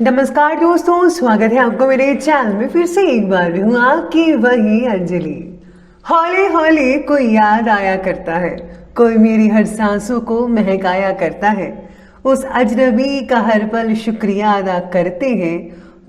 नमस्कार दोस्तों, स्वागत है आपको मेरे चैनल में। फिर से एक बार हूँ आपकी वही अंजलि। हौले हौले कोई याद आया करता है, कोई मेरी हर सांसों को महकाया करता है। उस अजनबी का हर पल शुक्रिया अदा करते हैं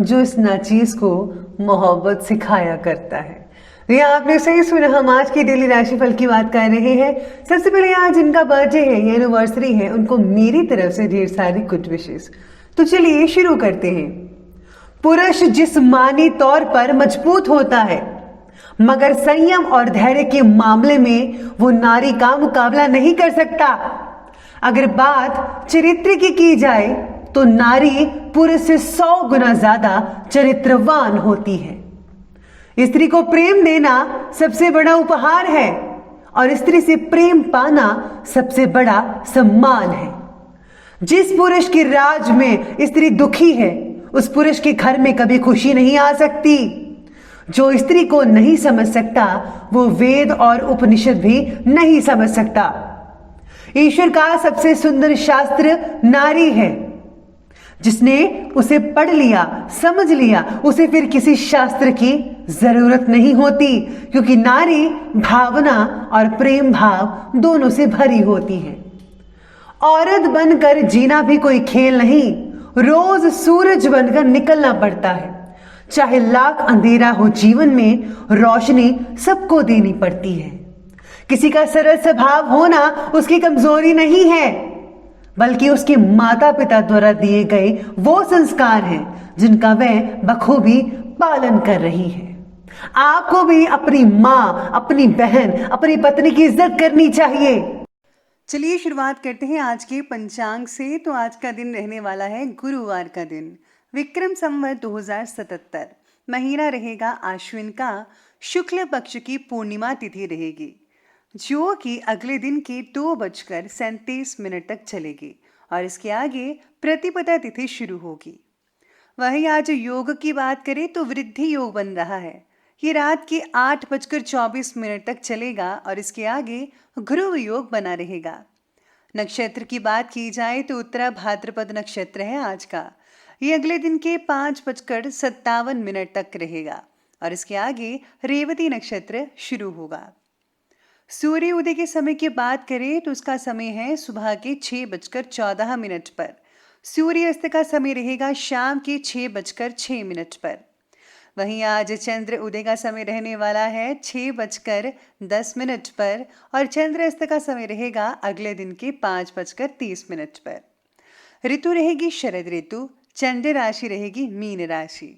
जो इस नाचीज को मोहब्बत सिखाया करता है। ये आपने सही सुना, हम आज की डेली राशिफल की बात कर रहे हैं। सबसे पहले आज जिनका बर्थडे है या एनिवर्सरी है, उनको मेरी तरफ से ढेर सारी गुड विशेस। तो चलिए शुरू करते हैं। पुरुष जिस्मानी तौर पर मजबूत होता है, मगर संयम और धैर्य के मामले में वो नारी का मुकाबला नहीं कर सकता। अगर बात चरित्र की जाए तो नारी पुरुष से 100 गुना ज्यादा चरित्रवान होती है। स्त्री को प्रेम देना सबसे बड़ा उपहार है और स्त्री से प्रेम पाना सबसे बड़ा सम्मान है। जिस पुरुष की राज में स्त्री दुखी है, उस पुरुष के घर में कभी खुशी नहीं आ सकती। जो स्त्री को नहीं समझ सकता, वो वेद और उपनिषद भी नहीं समझ सकता। ईश्वर का सबसे सुंदर शास्त्र नारी है। जिसने उसे पढ़ लिया, समझ लिया, उसे फिर किसी शास्त्र की जरूरत नहीं होती, क्योंकि नारी भावना और प्रेम भाव दोनों से भरी होती है। औरत बनकर जीना भी कोई खेल नहीं, रोज सूरज बनकर निकलना पड़ता है। चाहे लाख अंधेरा हो जीवन में, रोशनी सबको देनी पड़ती है। किसी का सरल स्वभाव होना उसकी कमजोरी नहीं है, बल्कि उसके माता पिता द्वारा दिए गए वो संस्कार हैं जिनका वह बखूबी पालन कर रही है। आपको भी अपनी माँ, अपनी बहन, अपनी पत्नी की इज्जत करनी चाहिए। चलिए शुरुआत करते हैं आज के पंचांग से। तो आज का दिन रहने वाला है गुरुवार का दिन, विक्रम संवत 2077। महीना रहेगा आश्विन का, शुक्ल पक्ष की पूर्णिमा तिथि रहेगी, जो कि अगले दिन के 2:37 तक चलेगी और इसके आगे प्रतिपदा तिथि शुरू होगी। वहीं आज योग की बात करें तो वृद्धि योग बन रहा है। ये रात के 8:24 तक चलेगा और इसके आगे ध्रुव योग बना रहेगा। नक्षत्र की बात की जाए तो उत्तरा भाद्रपद नक्षत्र है आज का। ये अगले दिन के 5:57 तक रहेगा और इसके आगे रेवती नक्षत्र शुरू होगा। सूर्य उदय के समय की बात करें तो उसका समय है सुबह के 6:14 पर। सूर्यास्त का समय रहेगा शाम के 6:06 पर। वहीं आज चंद्र उदय का समय रहने वाला है 6:10 पर और चंद्रास्त का समय रहेगा अगले दिन के 5:30 पर। ऋतु रहेगी शरद ऋतु, चंद्र राशि रहेगी मीन राशि।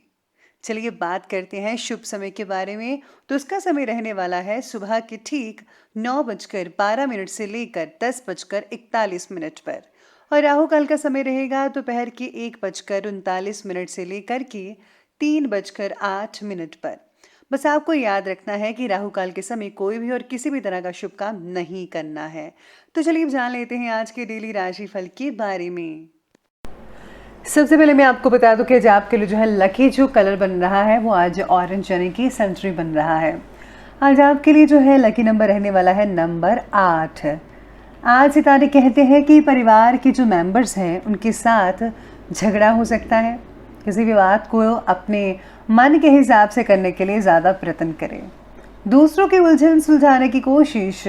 चलिए बात करते हैं शुभ समय के बारे में। तो उसका समय रहने वाला है सुबह के ठीक 9:12 से लेकर 10:41 पर और राहु काल का समय रहेगा दोपहर के 1:39 से लेकर के 3:08 पर। बस आपको याद रखना है कि राहु काल के समय कोई भी और किसी भी तरह का शुभ काम नहीं करना है। तो चलिए जान लेते हैं आज के डेली राशिफल के बारे में। सबसे पहले मैं आपको बता दूं कि आज आपके लिए जो है लकी जो कलर बन रहा है वो आज ऑरेंज यानी कि संतरी बन रहा है। आज आपके लिए जो है लकी नंबर रहने वाला है नंबर 8। आज सितारे कहते हैं कि परिवार के जो मेंबर्स हैं उनके साथ झगड़ा हो सकता है। किसी भी बात को अपने मन के हिसाब से करने के लिए ज़्यादा प्रयत्न करें। दूसरों की उलझन सुलझाने की कोशिश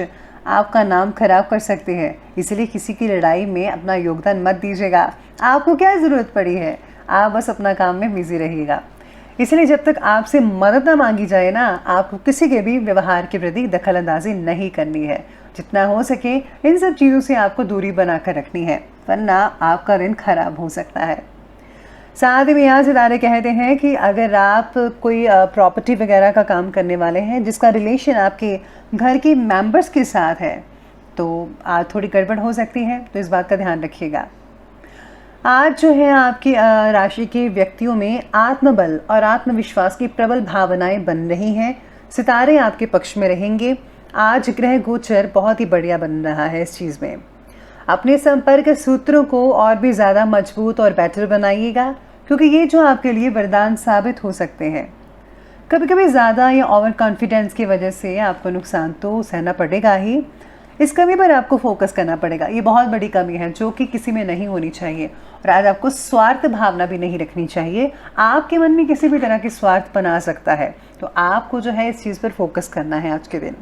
आपका नाम खराब कर सकती है, इसलिए किसी की लड़ाई में अपना योगदान मत दीजिएगा। आपको क्या ज़रूरत पड़ी है, आप बस अपना काम में बिजी रहिएगा। इसलिए जब तक आपसे मदद ना मांगी जाए ना, आपको किसी के भी व्यवहार के प्रति दखल अंदाजी नहीं करनी है। जितना हो सके इन सब चीज़ों से आपको दूरी बनाकर रखनी है, वरना आपका दिन खराब हो सकता है। साथ ही में यहाँ सितारे कहते हैं कि अगर आप कोई प्रॉपर्टी वगैरह का काम करने वाले हैं जिसका रिलेशन आपके घर के मेंबर्स के साथ है, तो आज थोड़ी गड़बड़ हो सकती है, तो इस बात का ध्यान रखिएगा। आज जो है आपकी राशि के व्यक्तियों में आत्मबल और आत्मविश्वास की प्रबल भावनाएं बन रही हैं। सितारे आपके पक्ष में रहेंगे। आज ग्रह गोचर बहुत ही बढ़िया बन रहा है। इस चीज़ में अपने संपर्क सूत्रों को और भी ज़्यादा मजबूत और बेटर बनाइएगा, क्योंकि ये जो आपके लिए वरदान साबित हो सकते हैं। कभी कभी ज़्यादा या ओवर कॉन्फिडेंस की वजह से आपको नुकसान तो सहना पड़ेगा ही, इस कमी पर आपको फोकस करना पड़ेगा। ये बहुत बड़ी कमी है जो कि किसी में नहीं होनी चाहिए। और आज आपको स्वार्थ भावना भी नहीं रखनी चाहिए। आपके मन में किसी भी तरह की स्वार्थ बना सकता है, तो आपको जो है इस चीज़ पर फोकस करना है आज के दिन।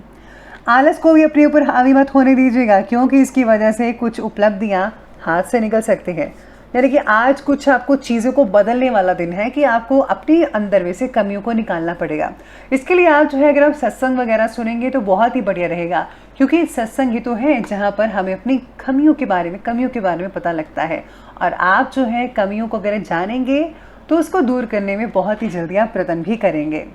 आलस को भी अपने ऊपर हावी मत होने दीजिएगा, क्योंकि इसकी वजह से कुछ उपलब्धियां हाथ से निकल सकती है। यानी कि आज कुछ आपको चीज़ों को बदलने वाला दिन है कि आपको अपने अंदर में से कमियों को निकालना पड़ेगा। इसके लिए आप जो है अगर आप सत्संग वगैरह सुनेंगे तो बहुत ही बढ़िया रहेगा, क्योंकि सत्संग ही तो है जहाँ पर हमें अपनी कमियों के बारे में पता लगता है। और आप जो है कमियों को अगर जानेंगे तो उसको दूर करने में बहुत ही जल्दी आप प्रयत्न भी करेंगे।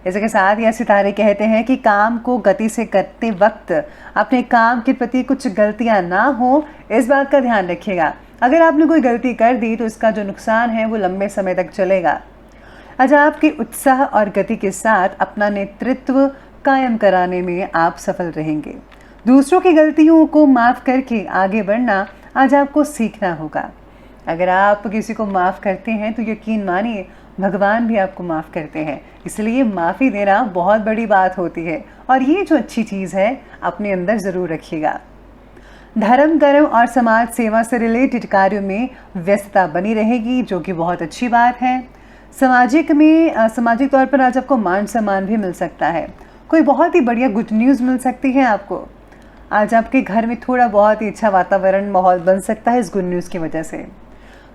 इसके साथ यह सितारे कहते हैं कि काम को गति से करते वक्त अपने काम के प्रति कुछ गलतियां ना हो, इस बात का ध्यान रखिएगा। अगर आपने कोई गलती कर दी तो इसका जो नुकसान है वो लंबे समय तक चलेगा। आज आपके उत्साह और गति के साथ अपना नेतृत्व कायम कराने में आप सफल रहेंगे। दूसरों की गलतियों को माफ़ करके आगे बढ़ना आज आपको सीखना होगा। अगर आप किसी को माफ़ करते हैं तो यकीन मानिए भगवान भी आपको माफ़ करते हैं। इसलिए माफ़ी देना बहुत बड़ी बात होती है, और ये जो अच्छी चीज़ है अपने अंदर ज़रूर रखिएगा। धर्म कर्म और समाज सेवा से रिलेटेड कार्यों में व्यस्तता बनी रहेगी, जो कि बहुत अच्छी बात है। सामाजिक तौर पर आज आपको मान सम्मान भी मिल सकता है। कोई बहुत ही बढ़िया गुड न्यूज़ मिल सकती है आपको। आज आपके घर में थोड़ा बहुत ही अच्छा वातावरण माहौल बन सकता है इस गुड न्यूज़ की वजह से।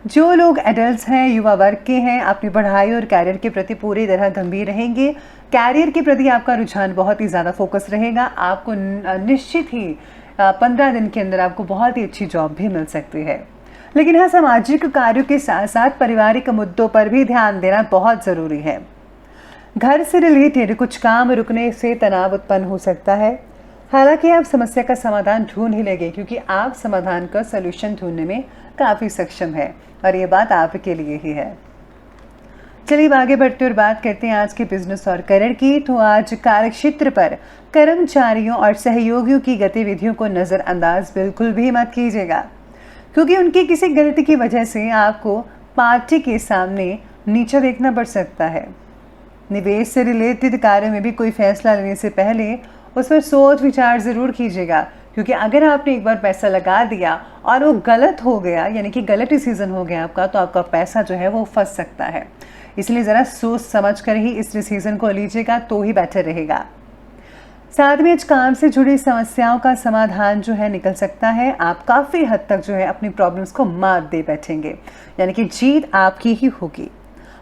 जो लोग एडल्ट्स हैं, युवा वर्ग के हैं, अपनी पढ़ाई और कैरियर के प्रति पूरी तरह गंभीर रहेंगे। कैरियर के प्रति आपका रुझान बहुत ही ज़्यादा फोकस रहेगा। आपको निश्चित ही 15 दिन के अंदर आपको बहुत ही अच्छी जॉब भी मिल सकती है। लेकिन हाँ, सामाजिक कार्यों के साथ साथ पारिवारिक मुद्दों पर भी ध्यान देना बहुत ज़रूरी है। घर से रिलेटेड कुछ काम रुकने से तनाव उत्पन्न हो सकता है। हालांकि आप समस्या का समाधान ढूंढ ही लेंगे, क्योंकि आप समाधान का सलूशन ढूंढने में काफ़ी सक्षम है और ये बात आपके लिए ही है। चलिए आगे बढ़ते और बात करते हैं आज के बिजनेस और करियर की। तो आज कार्यक्षेत्र पर कर्मचारियों और सहयोगियों की गतिविधियों को नज़रअंदाज बिल्कुल भी मत कीजिएगा, क्योंकि उनकी किसी गलती की वजह से आपको पार्टी के सामने नीचा देखना पड़ सकता है। निवेश से रिलेटेड कार्य में भी कोई फैसला लेने से पहले उस पर सोच विचार ज़रूर कीजिएगा, क्योंकि अगर आपने एक बार पैसा लगा दिया और वो गलत हो गया, यानी कि गलत डिसीज़न हो गया आपका, तो आपका पैसा जो है वो फंस सकता है। इसलिए ज़रा सोच समझ कर ही इस डिसीज़न को लीजिएगा तो ही बेटर रहेगा। साथ में आज काम से जुड़ी समस्याओं का समाधान जो है निकल सकता है। आप काफ़ी हद तक जो है अपनी प्रॉब्लम्स को मात दे बैठेंगे, यानी कि जीत आपकी ही होगी।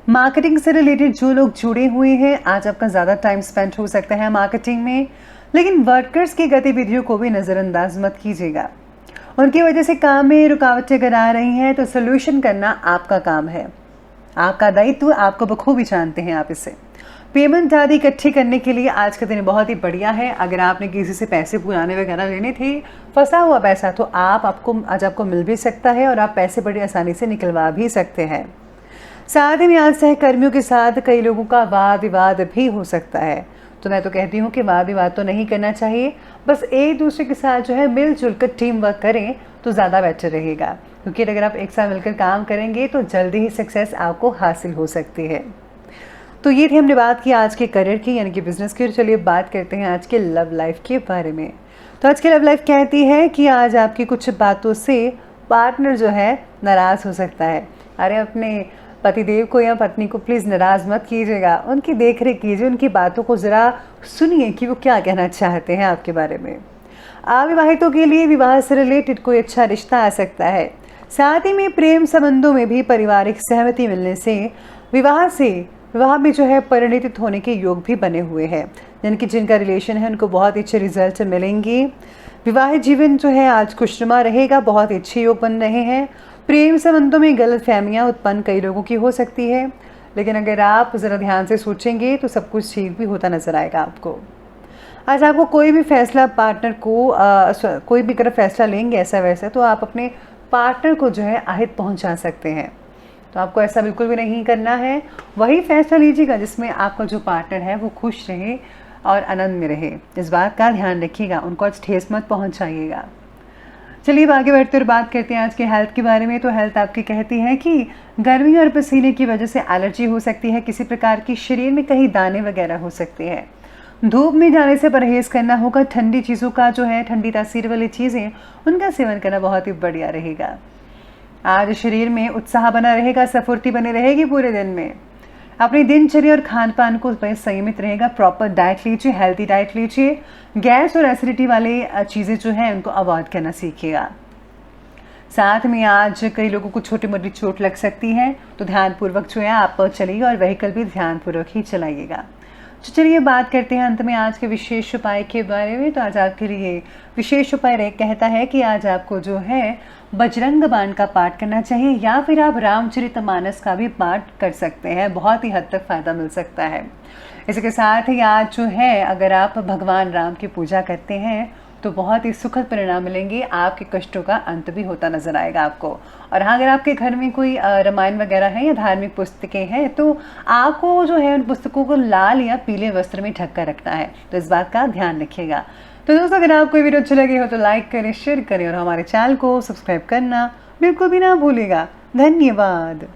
मार्केटिंग से रिलेटेड जो लोग जुड़े हुए हैं, आज आपका ज़्यादा टाइम स्पेंड हो सकता है मार्केटिंग में, लेकिन वर्कर्स की गतिविधियों को भी नज़रअंदाज मत कीजिएगा। उनकी वजह से काम में रुकावटें अगर आ रही हैं तो सोल्यूशन करना आपका काम है, आपका दायित्व, आपको बखूबी जानते हैं आप इसे। पेमेंट आदि इकट्ठी करने के लिए आज का दिन बहुत ही बढ़िया है। अगर आपने किसी से पैसे पुराने वगैरह लेने थे, फंसा हुआ पैसा, तो आज आपको मिल भी सकता है और आप पैसे बड़ी आसानी से निकलवा भी सकते हैं। साथ ही में आज सहकर्मियों के साथ कई लोगों का वाद विवाद भी हो सकता है, तो मैं तो कहती हूँ कि वाद विवाद तो नहीं करना चाहिए। बस एक दूसरे के साथ जो है मिलजुल कर टीम वर्क करें तो ज़्यादा बेटर रहेगा, क्योंकि अगर आप एक साथ मिलकर काम करेंगे तो जल्दी ही सक्सेस आपको हासिल हो सकती है। तो ये थी हमने बात की आज के करियर की, यानी कि बिजनेस की। चलिए बात करते हैं आज के लव लाइफ के बारे में। तो आज की लव लाइफ कहती है कि आज आपकी कुछ बातों से पार्टनर जो है नाराज़ हो सकता है। अरे अपने पतिदेव को या पत्नी को प्लीज़ नाराज़ मत कीजिएगा, उनकी देख रेख कीजिए, उनकी बातों को ज़रा सुनिए कि वो क्या कहना चाहते हैं आपके बारे में। अविवाहितों के लिए विवाह से रिलेटेड कोई अच्छा रिश्ता आ सकता है। साथ ही में प्रेम संबंधों में भी पारिवारिक सहमति मिलने से विवाह में जो है परिणित होने के योग भी बने हुए हैं, यानी कि जिनका रिलेशन है उनको बहुत अच्छे रिजल्ट मिलेंगे। विवाहित जीवन जो है आज खुशनुमा रहेगा, बहुत अच्छे योग बन रहे हैं। प्रेम संबंधों में गलतफहमियां उत्पन्न कई लोगों की हो सकती है, लेकिन अगर आप ज़रा ध्यान से सोचेंगे तो सब कुछ ठीक भी होता नज़र आएगा आपको। आज आपको कोई भी फैसला पार्टनर को कोई भी अगर फैसला लेंगे ऐसा वैसा, तो आप अपने पार्टनर को जो है आहत पहुंचा सकते हैं। तो आपको ऐसा बिल्कुल भी नहीं करना है। वही फैसला लीजिएगा जिसमें आपका जो पार्टनर है वो खुश रहे और आनंद में रहे। इस बात का ध्यान रखिएगा, उनको आज ठेस मत पहुंचाइएगा। चलिए आगे बढ़ते और बात करते हैं आज के हेल्थ के बारे में। तो हेल्थ आपकी कहती है कि गर्मी और पसीने की वजह से एलर्जी हो सकती है, किसी प्रकार की शरीर में कहीं दाने वगैरह हो सकते हैं। धूप में जाने से परहेज़ करना होगा। ठंडी चीज़ों का जो है, ठंडी तासीर वाली चीज़ें, उनका सेवन करना बहुत ही बढ़िया रहेगा। आज शरीर में उत्साह बना रहेगा, स्फूर्ति बनी रहेगी पूरे दिन में। अपनी दिनचर्या और खान पान को संयमित रहेगा। प्रॉपर डाइट लीजिए, हेल्दी डाइट लीजिए। गैस और एसिडिटी वाले चीज़ें जो हैं उनको अवॉइड करना सीखिएगा। साथ में आज कई लोगों को छोटी मोटी चोट लग सकती है, तो ध्यानपूर्वक जो है आप चलिएगा और व्हीकल भी ध्यानपूर्वक ही चलाइएगा। तो चलिए बात करते हैं अंत में आज के विशेष उपाय के बारे में। तो आज आपके लिए विशेष उपाय कहता है कि आज आपको जो है बजरंग बाण का पाठ करना चाहिए, या फिर आप रामचरितमानस का भी पाठ कर सकते हैं। बहुत ही हद तक फ़ायदा मिल सकता है। इसके साथ ही आज जो है अगर आप भगवान राम की पूजा करते हैं तो बहुत ही सुखद परिणाम मिलेंगे। आपके कष्टों का अंत भी होता नजर आएगा आपको। और हाँ, अगर आपके घर में कोई रामायण वगैरह है या धार्मिक पुस्तकें हैं तो आपको जो है उन पुस्तकों को लाल या पीले वस्त्र में ढक कर रखना है। तो इस बात का ध्यान रखिएगा। तो दोस्तों, अगर आपको वीडियो अच्छी लगी हो तो लाइक करें, शेयर करें और हमारे चैनल को सब्सक्राइब करना बिल्कुल भी ना भूलिएगा। धन्यवाद।